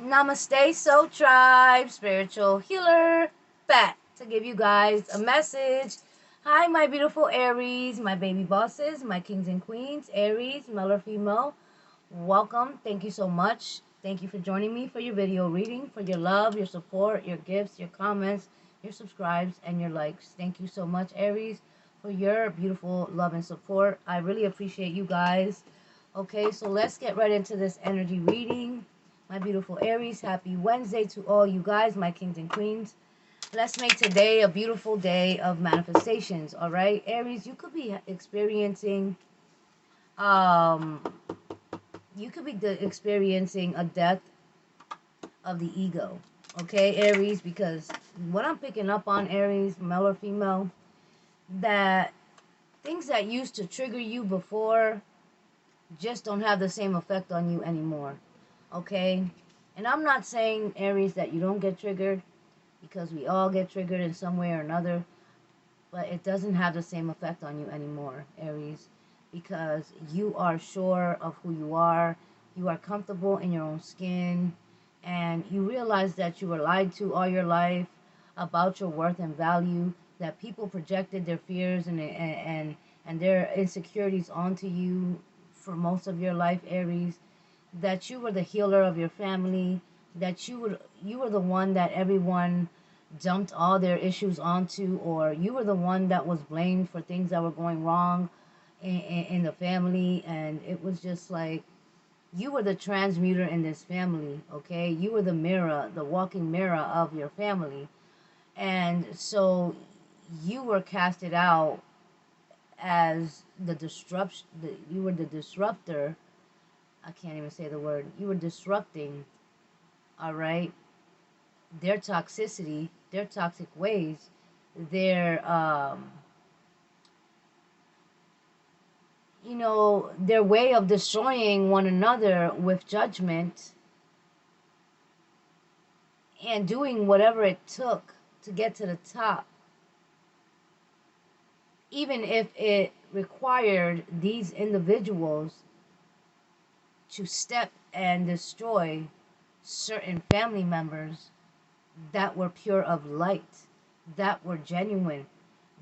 Namaste, Soul Tribe, spiritual healer, back to give you guys a message. Hi, my beautiful Aries, my baby bosses, my kings and queens, Aries, male or female. Welcome. Thank you so much. Thank you for joining me for your video reading, for your love, your support, your gifts, your comments, your subscribes, and your likes. Thank you so much, Aries, for your beautiful love and support. I really appreciate you guys. Okay, so let's get right into this energy reading. My beautiful Aries, happy Wednesday to all you guys, my kings and queens. Let's make today a beautiful day of manifestations, all right? Aries, um you could be experiencing a death of the ego. Okay, Aries, because what I'm picking up on, Aries, male or female, that things that used to trigger you before just don't have the same effect on you anymore. Okay? And I'm not saying, Aries, that you don't get triggered, because we all get triggered in some way or another, but it doesn't have the same effect on you anymore, Aries, because you are sure of who you are comfortable in your own skin, and you realize that you were lied to all your life about your worth and value, that people projected their fears and their insecurities onto you for most of your life, Aries, that you were the healer of your family, that you were the one that everyone dumped all their issues onto, or you were the one that was blamed for things that were going wrong in the family. And it was just like you were the transmuter in this family. Okay, you were the mirror, the walking mirror of your family. And so you were casted out as the disruption. You were the disruptor. I can't even say the word. You were disrupting, all right, their toxicity, their toxic ways, their their way of destroying one another with judgment and doing whatever it took to get to the top, even if it required these individuals to step and destroy certain family members that were pure of light, that were genuine,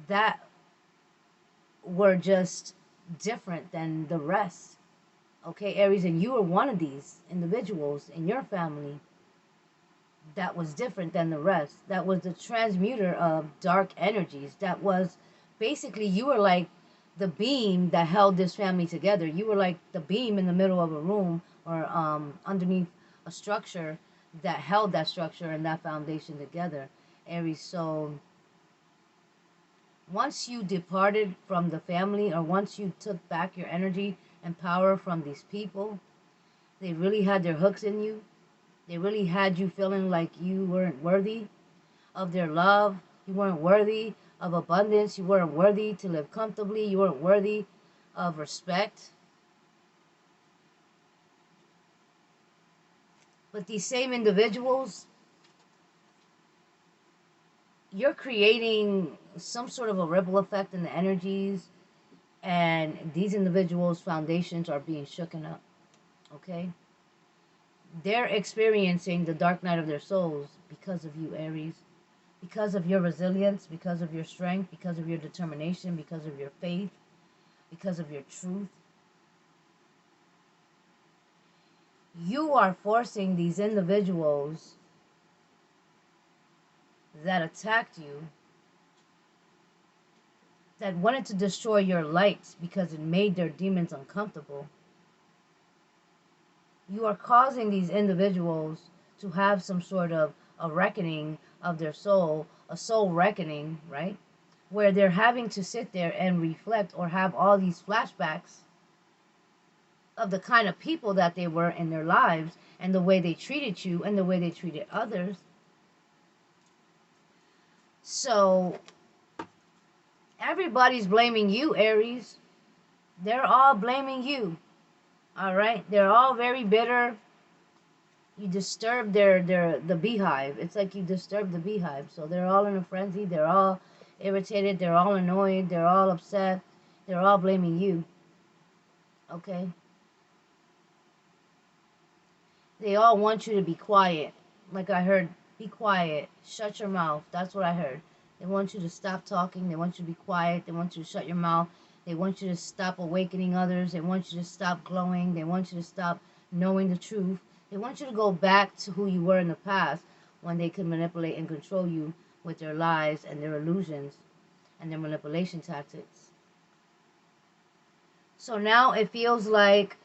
that were just different than the rest. Okay, Aries, and you were one of these individuals in your family that was different than the rest. That was the transmuter of dark energies. That was basically, you were like the beam that held this family together. You were like the beam in the middle of a room, or underneath a structure that held that structure and that foundation together, Aries. So once you departed from the family, or once you took back your energy and power from these people, they really had their hooks in you. They really had you feeling like you weren't worthy of their love. You weren't worthy of abundance. You weren't worthy to live comfortably. You weren't worthy of respect. But these same individuals, you're creating some sort of a ripple effect in the energies, and these individuals' foundations are being shooken up. Okay? They're experiencing the dark night of their souls because of you, Aries. Because of your resilience, because of your strength, because of your determination, because of your faith, because of your truth. You are forcing these individuals that attacked you, that wanted to destroy your light because it made their demons uncomfortable. You are causing these individuals to have some sort of a reckoning of their soul, a soul reckoning, right? Where they're having to sit there and reflect, or have all these flashbacks of the kind of people that they were in their lives, and the way they treated you and the way they treated others. So everybody's blaming you, Aries. They're all blaming you. All right? They're all very bitter. You disturb the beehive. It's like you disturb the beehive. So they're all in a frenzy. They're all irritated. They're all annoyed. They're all upset. They're all blaming you. Okay? They all want you to be quiet. Like I heard, be quiet, shut your mouth. That's what I heard. They want you to stop talking. They want you to be quiet. They want you to shut your mouth. They want you to stop awakening others. They want you to stop glowing. They want you to stop knowing the truth. They want you to go back to who you were in the past when they could manipulate and control you with their lies and their illusions and their manipulation tactics. So now it feels like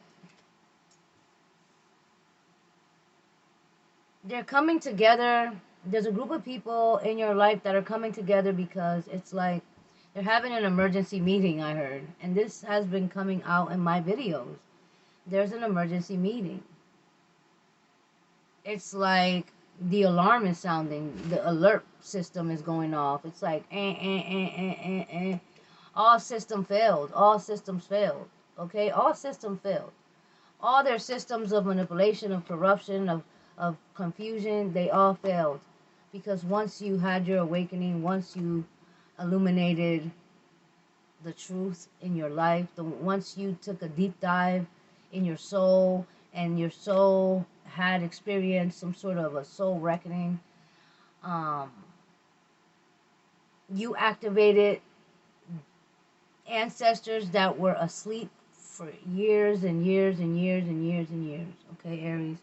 they're coming together. There's a group of people in your life that are coming together because it's like they're having an emergency meeting, I heard. And this has been coming out in my videos. There's an emergency meeting. It's like the alarm is sounding, the alert system is going off. It's like, all system failed, all systems failed. Okay, all systems failed. All their systems of manipulation, of corruption, of confusion, they all failed. Because once you had your awakening, once you illuminated the truth in your life, once you took a deep dive in your soul, and your soul had experienced some sort of a soul reckoning, um, you activated ancestors that were asleep for years and years and years and years and years. Okay, Aries,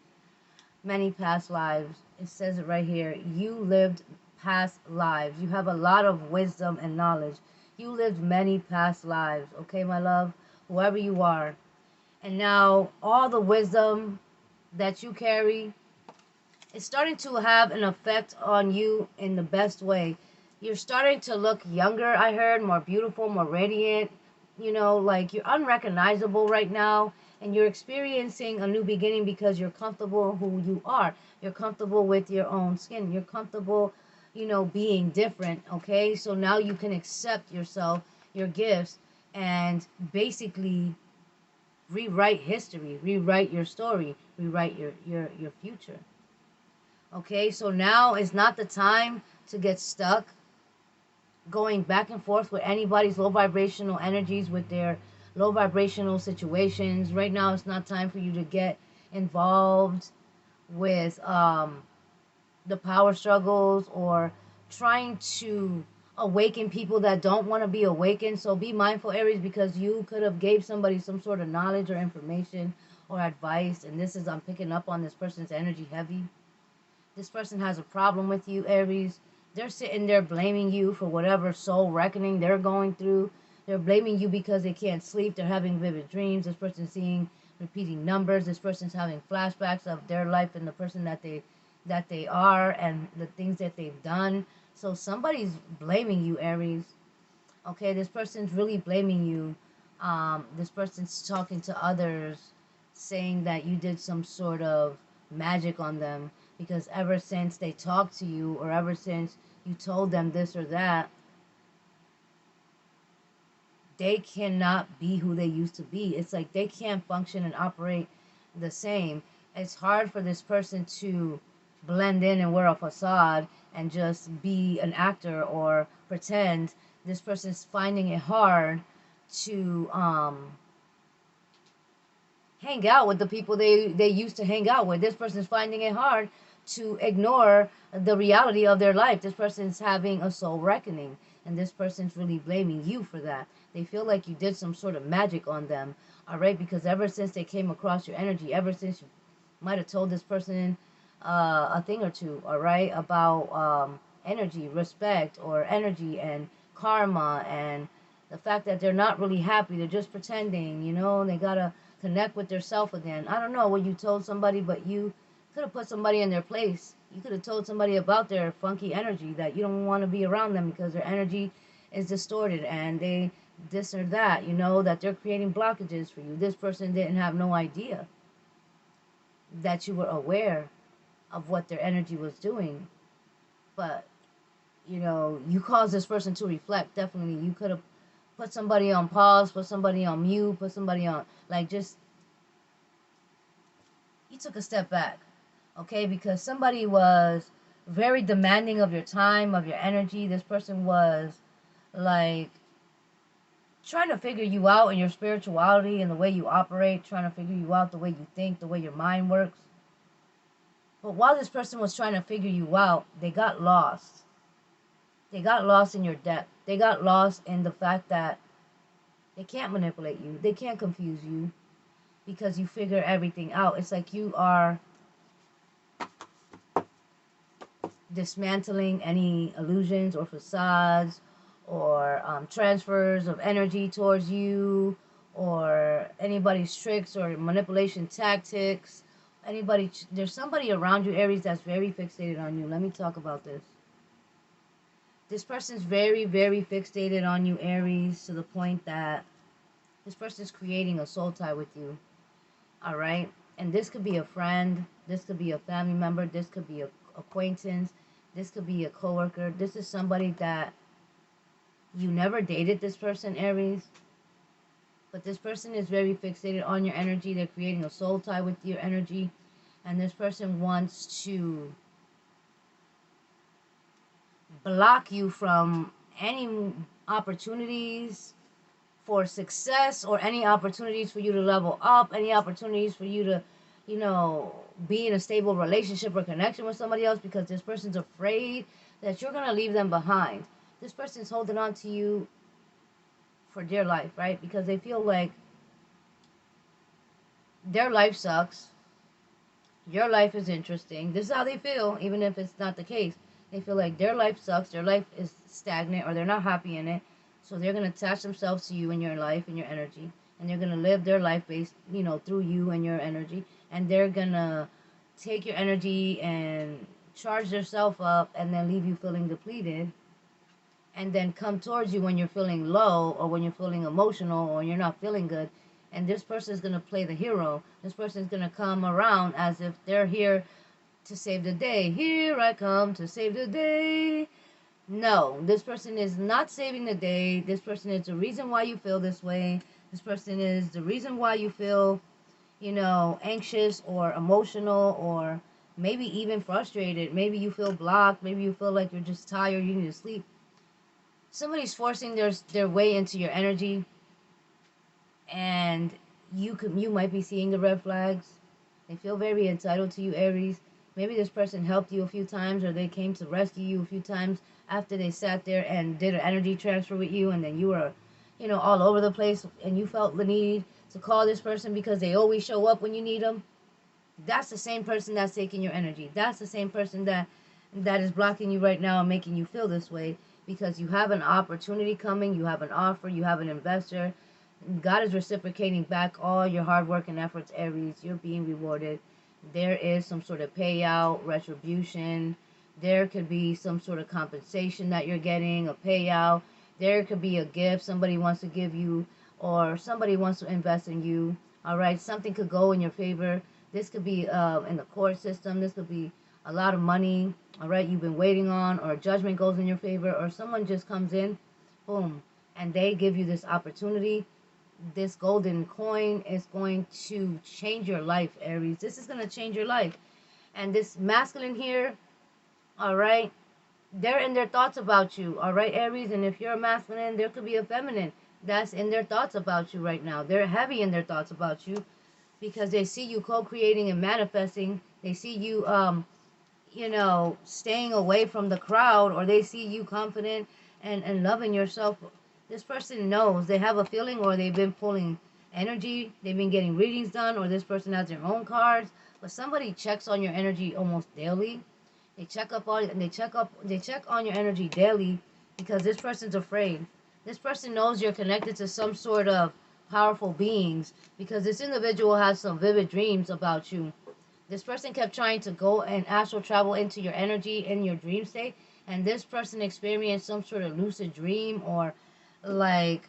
many past lives. It says it right here. You lived past lives. You have a lot of wisdom and knowledge. You lived many past lives. Okay, my love, whoever you are. And now all the wisdom that you carry is starting to have an effect on you in the best way. You're starting to look younger, I heard, more beautiful, more radiant. You know, like you're unrecognizable right now, and you're experiencing a new beginning because you're comfortable who you are. You're comfortable with your own skin. You're comfortable, being different, okay? So now you can accept yourself, your gifts, and basically rewrite history, rewrite your story, rewrite your future. Okay, so now is not the time to get stuck going back and forth with anybody's low vibrational energies, with their low vibrational situations. Right now, it's not time for you to get involved with the power struggles or trying to awaken people that don't want to be awakened. So be mindful, Aries, because you could have gave somebody some sort of knowledge or information or advice, and this is, I'm picking up on this person's energy heavy. This person has a problem with you, Aries. They're sitting there blaming you for whatever soul reckoning they're going through. They're blaming you because they can't sleep. They're having vivid dreams. This person's seeing repeating numbers. This person's having flashbacks of their life and the person that they are and the things that they've done. So somebody's blaming you, Aries. Okay, this person's really blaming you. This person's talking to others, saying that you did some sort of magic on them, because ever since they talked to you, or ever since you told them this or that, they cannot be who they used to be. It's like they can't function and operate the same. It's hard for this person to blend in and wear a facade and just be an actor or pretend. This person's finding it hard to hang out with the people they used to hang out with. This person's finding it hard to ignore the reality of their life. This person's having a soul reckoning, and this person's really blaming you for that. They feel like you did some sort of magic on them, all right? Because ever since they came across your energy, ever since you might have told this person a thing or two, all right, about energy, respect, or energy and karma, and the fact that they're not really happy, they're just pretending, they gotta connect with their self again. I don't know what you told somebody, but you could have put somebody in their place. You could have told somebody about their funky energy, that you don't want to be around them because their energy is distorted and they this or that, that they're creating blockages for you. This person didn't have no idea that you were aware of what their energy was doing. But, you caused this person to reflect. Definitely, you could have put somebody on pause, put somebody on mute, put somebody on, like, just, you took a step back, okay? Because somebody was very demanding of your time, of your energy. This person was, like, trying to figure you out in your spirituality and the way you operate, trying to figure you out the way you think, the way your mind works. But while this person was trying to figure you out, they got lost. They got lost in your depth. They got lost in the fact that they can't manipulate you. They can't confuse you because you figure everything out. It's like you are dismantling any illusions or facades or transfers of energy towards you, or anybody's tricks or manipulation tactics. There's somebody around you, Aries, that's very fixated on you. Let me talk about this. This person's very, very fixated on you, Aries, to the point that this person's creating a soul tie with you. All right? And this could be a friend, this could be a family member, this could be a acquaintance, this could be a coworker. This is somebody that you never dated this person, Aries, but this person is very fixated on your energy. They're creating a soul tie with your energy, and this person wants to block you from any opportunities for success, or any opportunities for you to level up, any opportunities for you to, be in a stable relationship or connection with somebody else, because this person's afraid that you're going to leave them behind. This person's holding on to you for dear life, right? Because they feel like their life sucks. Your life is interesting. This is how they feel, even if it's not the case. They feel like their life sucks, their life is stagnant, or they're not happy in it. So they're going to attach themselves to you and your life and your energy. And they're going to live their life based, through you and your energy. And they're going to take your energy and charge themselves up and then leave you feeling depleted. And then come towards you when you're feeling low, or when you're feeling emotional, or you're not feeling good. And this person is going to play the hero. This person is going to come around as if they're here to save the day. Here I come to save the day. No, this person is not saving the day. This person is the reason why you feel this way. This person is the reason why you feel, anxious or emotional, or maybe even frustrated. Maybe you feel blocked. Maybe you feel like you're just tired. You need to sleep. Somebody's forcing their way into your energy, and you might be seeing the red flags. They feel very entitled to you, Aries. Maybe this person helped you a few times, or they came to rescue you a few times after they sat there and did an energy transfer with you, and then you were, all over the place, and you felt the need to call this person because they always show up when you need them. That's the same person that's taking your energy. That's the same person that is blocking you right now and making you feel this way, because you have an opportunity coming, you have an offer, you have an investor. God is reciprocating back all your hard work and efforts, Aries. You're being rewarded. There is some sort of payout, retribution. There could be some sort of compensation that you're getting, a payout. There could be a gift somebody wants to give you, or somebody wants to invest in you. All right, something could go in your favor. This could be in the court system. This could be a lot of money. All right, you've been waiting on, or a judgment goes in your favor, or someone just comes in, boom, and they give you this opportunity. This golden coin is going to change your life, Aries. This is going to change your life. And this masculine here, all right, they're in their thoughts about you, all right, Aries. And if you're a masculine, there could be a feminine that's in their thoughts about you right now. They're heavy in their thoughts about you, because they see you co-creating and manifesting. They see you staying away from the crowd, or they see you confident and loving yourself. This person knows, they have a feeling, or they've been pulling energy, they've been getting readings done, or this person has their own cards, but somebody checks on your energy almost daily. They check on your energy daily, because this person's afraid. This person knows you're connected to some sort of powerful beings, because this individual has some vivid dreams about you. This person kept trying to go and astral travel into your energy in your dream state, and this person experienced some sort of lucid dream, or like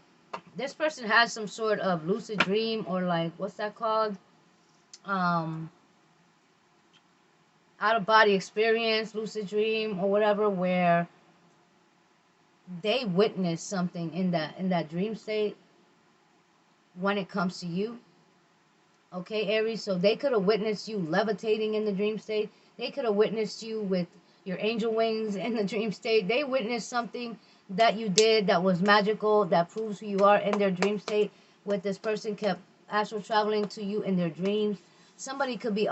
this person has some sort of lucid dream, or like, what's that called? Out of body experience, lucid dream, or whatever, where they witness something in that dream state when it comes to you. Okay, Aries, so they could have witnessed you levitating in the dream state. They could have witnessed you with your angel wings in the dream state. They witnessed something that you did that was magical, that proves who you are in their dream state. With this person kept astral traveling to you in their dreams. Somebody could be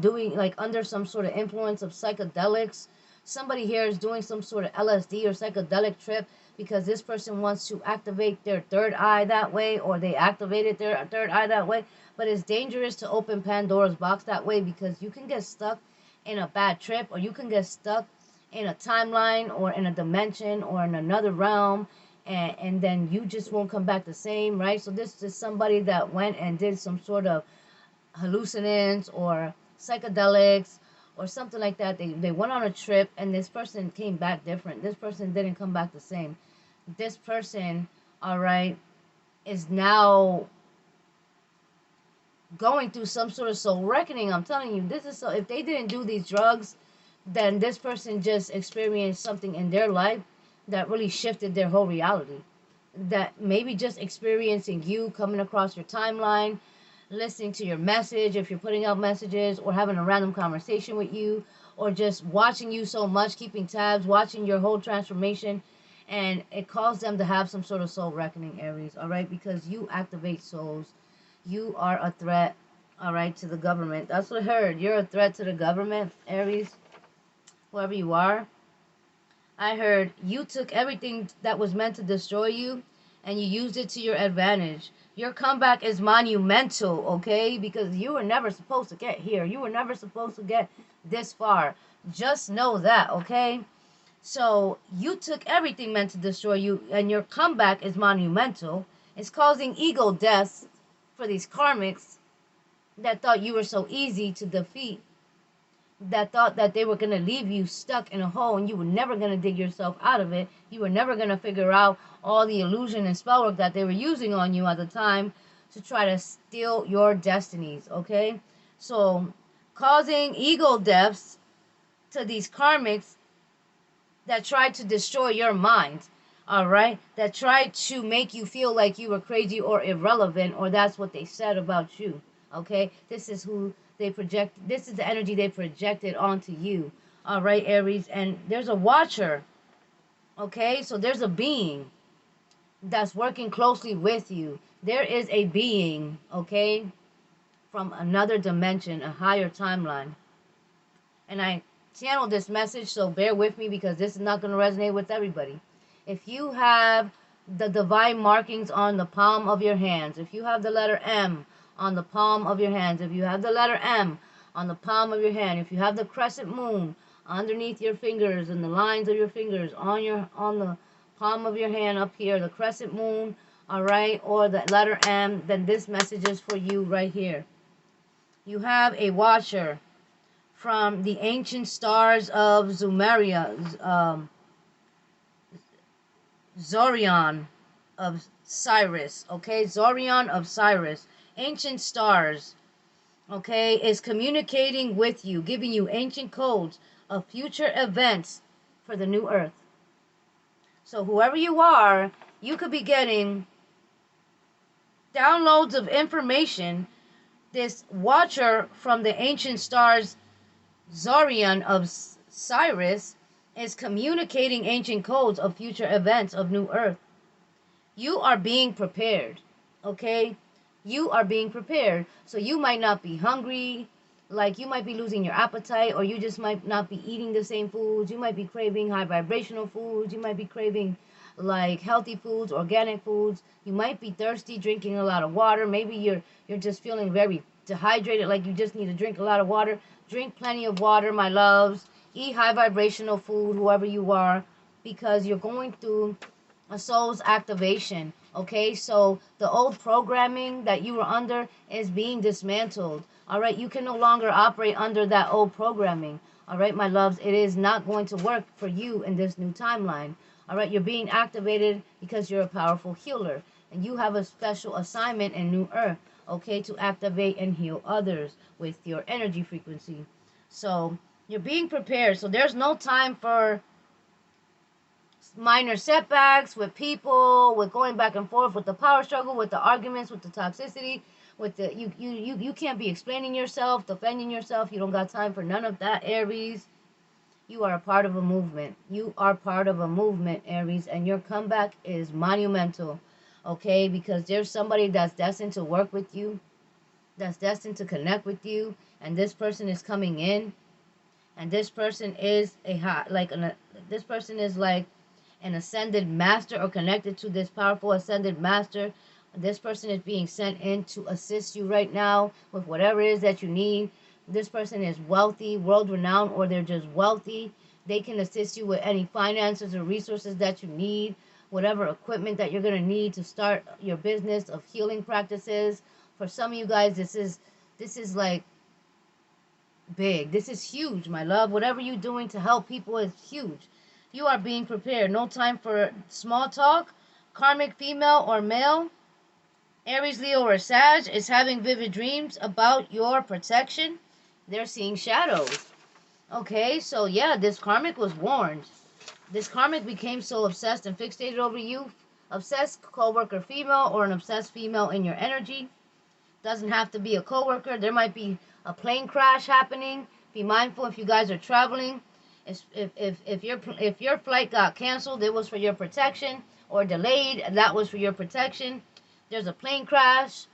doing like under some sort of influence of psychedelics. Somebody here is doing some sort of LSD or psychedelic trip because this person wants to activate their third eye that way, or they activated their third eye that way. But it's dangerous to open Pandora's box that way, because you can get stuck in a bad trip, or you can get stuck in a timeline or in a dimension or in another realm, and then you just won't come back the same, right? So this is somebody that went and did some sort of hallucinants or psychedelics or something like that. They went on a trip, and this person came back different. This person didn't come back the same. This person, all right, is now going through some sort of soul reckoning. I'm telling you, this is so. If they didn't do these drugs, then this person just experienced something in their life that really shifted their whole reality. That maybe just experiencing you coming across your timeline, listening to your message if you're putting out messages, or having a random conversation with you, or just watching you so much, keeping tabs, watching your whole transformation, and it caused them to have some sort of soul reckoning, Aries, all right? Because you activate souls. You are a threat, all right, to the government. That's what I heard. You're a threat to the government, Aries, whoever you are. I heard you took everything that was meant to destroy you and you used it to your advantage. Your comeback is monumental, okay? Because you were never supposed to get here. You were never supposed to get this far. Just know that, okay? So you took everything meant to destroy you, and your comeback is monumental. It's causing ego deaths for these karmics that thought you were so easy to defeat, that thought that they were going to leave you stuck in a hole and you were never going to dig yourself out of it. You were never going to figure out all the illusion and spell work that they were using on you at the time to try to steal your destinies, okay? So, causing ego deaths to these karmics that tried to destroy your mind, all right? That tried to make you feel like you were crazy or irrelevant, or that's what they said about you, okay? This is who they project. This is the energy they projected onto you, all right, Aries? And there's a watcher, okay? So there's a being that's working closely with you. There is a being, okay, from another dimension, a higher timeline. And I channel this message, so bear with me because this is not going to resonate with everybody. If you have the divine markings on the palm of your hands, if you have the letter M on the palm of your hands, if you have the letter M on the palm of your hand, if you have the crescent moon underneath your fingers and the lines of your fingers on the palm of your hand up here, the crescent moon, all right, or the letter M, then this message is for you right here. You have a watcher from the ancient stars of Zumeria, Zorion of Cyrus, okay? Zorion of Cyrus, ancient stars, okay, is communicating with you, giving you ancient codes of future events for the new earth. So whoever you are, you could be getting downloads of information. This watcher from the ancient stars, Zorion of Cyrus, is communicating ancient codes of future events of new earth. You are being prepared, okay? You are being prepared. So you might not be hungry, like you might be losing your appetite, or you just might not be eating the same foods. You might be craving high vibrational foods. You might be craving like healthy foods, organic foods. You might be thirsty, drinking a lot of water. Maybe you're just feeling very dehydrated, like you just need to drink a lot of water. Drink plenty of water, my loves. Eat high vibrational food, whoever you are, because you're going through a soul's activation, okay? So the old programming that you were under is being dismantled, all right? You can no longer operate under that old programming, all right, my loves? It is not going to work for you in this new timeline, all right? You're being activated because you're a powerful healer, and you have a special assignment in New Earth, okay, to activate and heal others with your energy frequency. So you're being prepared. So there's no time for minor setbacks with people, with going back and forth, with the power struggle, with the arguments, with the toxicity, with the you can't be explaining yourself, defending yourself. You don't got time for none of that, Aries. You are a part of a movement. You are part of a movement, Aries, and your comeback is monumental, okay? Because there's somebody that's destined to work with you, that's destined to connect with you, and this person is coming in, and this person is this person is like an ascended master or connected to this powerful ascended master. This person is being sent in to assist you right now with whatever it is that you need. This person is wealthy, world renowned, or they're just wealthy. They can assist you with any finances or resources that you need, whatever equipment that you're going to need to start your business of healing practices. For some of you guys, this is like big. This is huge, my love. Whatever you're doing to help people is huge. You are being prepared. No time for small talk. Karmic female or male, Aries, Leo, or Sag is having vivid dreams about your protection. They're seeing shadows. Okay, so yeah, this karmic was warned. This karmic became so obsessed and fixated over you. Obsessed co-worker female or an obsessed female in your energy. Doesn't have to be a coworker. There might be a plane crash happening. Be mindful if you guys are traveling. If your flight got canceled, it was for your protection, or delayed, that was for your protection. There's a plane crash,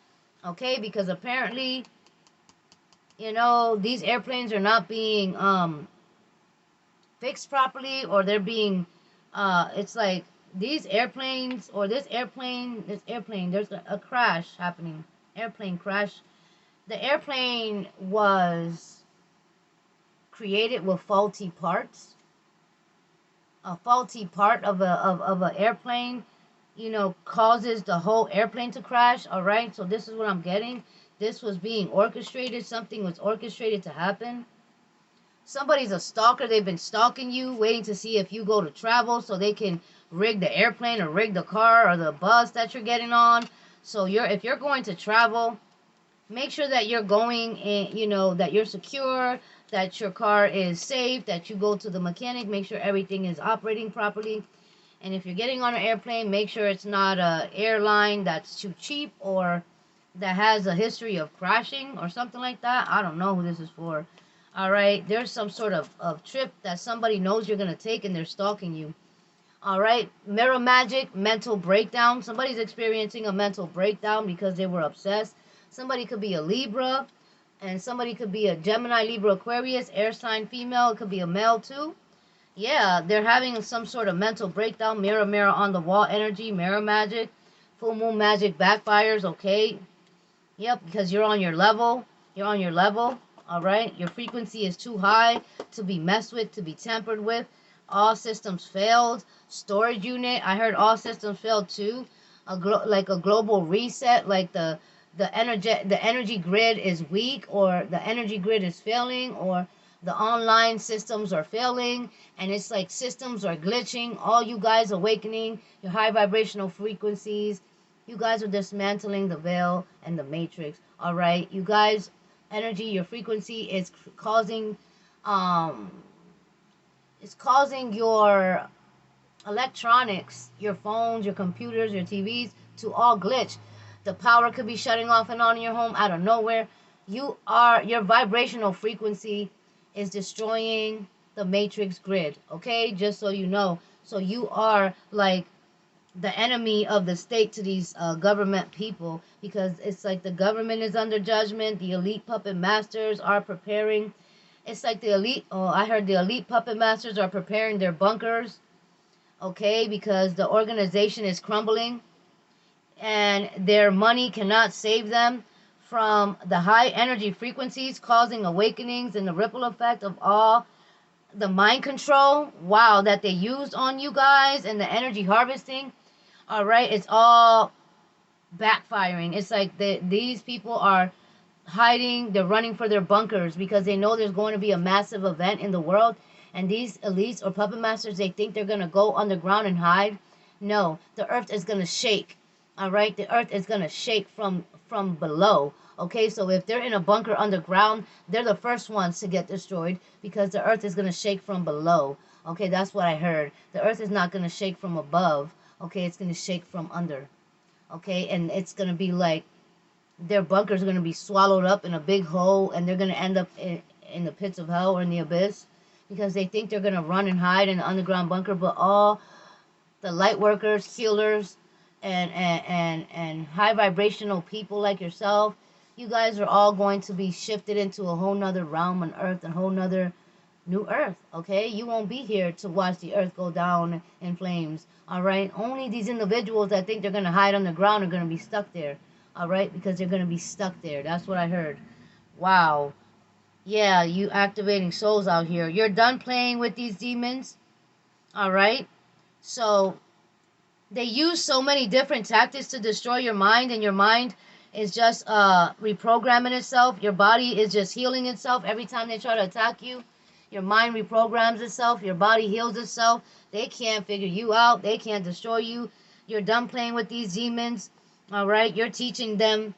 okay? Because apparently, these airplanes are not being fixed properly, or they're being it's like these airplanes or this airplane, there's a crash happening. Airplane crash. The airplane was created with faulty parts. A faulty part of a airplane, causes the whole airplane to crash. All right, so this is what I'm getting. This was being orchestrated. Something was orchestrated to happen. Somebody's a stalker. They've been stalking you, waiting to see if you go to travel so they can rig the airplane or rig the car or the bus that you're getting on. So if you're going to travel, make sure that you're going in, that you're secure, that your car is safe, that you go to the mechanic, make sure everything is operating properly. And if you're getting on an airplane, make sure it's not a airline that's too cheap or that has a history of crashing or something like that. I don't know who this is for. All right, there's some sort of trip that somebody knows you're going to take and they're stalking you. All right, mirror magic, mental breakdown. Somebody's experiencing a mental breakdown because they were obsessed. Somebody could be a Libra, and somebody could be a Gemini, Libra, Aquarius, air sign female. It could be a male too. Yeah, they're having some sort of mental breakdown. Mirror, mirror on the wall energy, mirror magic. Full moon magic backfires, okay? Yep, because you're on your level. You're on your level, all right? Your frequency is too high to be messed with, to be tampered with. All systems failed. Storage unit, I heard all systems failed too. Like a global reset, like the energy grid is weak, or the energy grid is failing, or the online systems are failing, and it's like systems are glitching. All you guys awakening your high vibrational frequencies. You guys are dismantling the veil and the matrix. All right, you guys, energy, your frequency is causing it's causing your electronics, your phones, your computers, your TVs to all glitch. The power could be shutting off and on in your home out of nowhere. Your vibrational frequency is destroying the matrix grid, okay? Just so you know. So you are like the enemy of the state to these government people, because it's like the government is under judgment. The elite puppet masters are preparing. It's like I heard the elite puppet masters are preparing their bunkers, okay? Because the organization is crumbling and their money cannot save them from the high energy frequencies causing awakenings and the ripple effect of all the mind control, wow, that they used on you guys, and the energy harvesting. All right, it's all backfiring. It's like these people are hiding, they're running for their bunkers because they know there's going to be a massive event in the world, and these elites or puppet masters, they think they're going to go underground and hide. No, the earth is going to shake. All right, the earth is going to shake from below. Okay, so if they're in a bunker underground, they're the first ones to get destroyed because the earth is going to shake from below. Okay, that's what I heard. The earth is not going to shake from above. Okay, it's going to shake from under. Okay, and it's going to be like their bunkers are going to be swallowed up in a big hole, and they're going to end up in the pits of hell or in the abyss because they think they're going to run and hide in the underground bunker. But all the light workers, healers, and high vibrational people like yourself, You guys are all going to be shifted into a whole nother realm on earth, a whole nother new earth, okay? You won't be here to watch the earth go down in flames, all right? Only these individuals that think they're going to hide on the ground are going to be stuck there, all right? Because they're going to be stuck there. That's what I heard. Wow. Yeah, you activating souls out here. You're done playing with these demons, all right? So they use so many different tactics to destroy your mind, and your mind is just reprogramming itself. Your body is just healing itself every time they try to attack you. Your mind reprograms itself, your body heals itself. They can't figure you out, they can't destroy you. You're done playing with these demons, all right? You're teaching them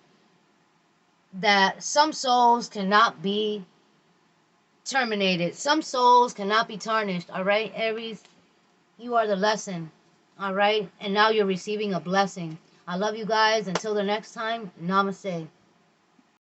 that some souls cannot be terminated, some souls cannot be tarnished, all right, Aries? You are the lesson. All right. And now you're receiving a blessing. I love you guys. Until the next time, namaste.